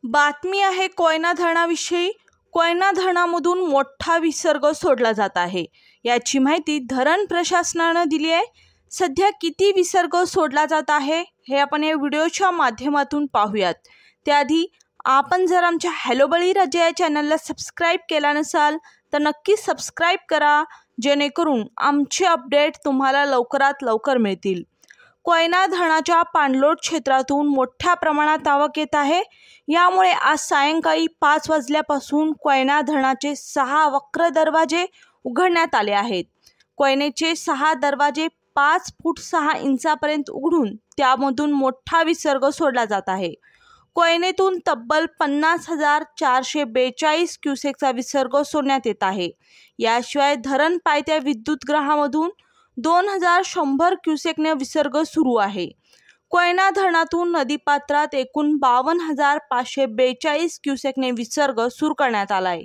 बातमी आहे कोयना धरणाविषयी। कोयना धरणामधून मोठा विसर्ग सोडला जात आहे। याची माहिती धरण प्रशासनाने दिली आहे। सध्या किती विसर्ग सोडला जात आहे हे आपण या व्हिडिओच्या माध्यमातून पाहूयात। त्याआधी आपण जर आमच्या हॅलो बळीराजा या चॅनलला सबस्क्राइब केला नसाल तर नक्की सबस्क्राइब करा, जेणेकरून आमचे अपडेट तुम्हाला लवकरात लवकर मिळतील। कोयना धरणाच्या पाणलोट क्षेत्रातून मोठ्या प्रमाणात आवक येत आहे। यामुळे आज सायंकाळी 5 वाजल्यापासून कोयना धरणाचे 6 वक्र दरवाजे उघडण्यात आले आहेत। कोयनेचे 6 दरवाजे 5 फूट 6 इंचापर्यंत उघडून त्यामधून मोठा विसर्ग सोडला जात आहे। कोयनेतून तब्बल 50,442 क्युसेकचा विसर्ग सोडण्यात येत आहे। याशिवाय धरण पायथ्या विद्युतगृहामधून 2100 क्युसेकने विसर्ग सुरू आहे। कोयना धरणातून नदीपात्रात एकूण 52,542 क्युसेकने विसर्ग सुरू करण्यात आला आहे।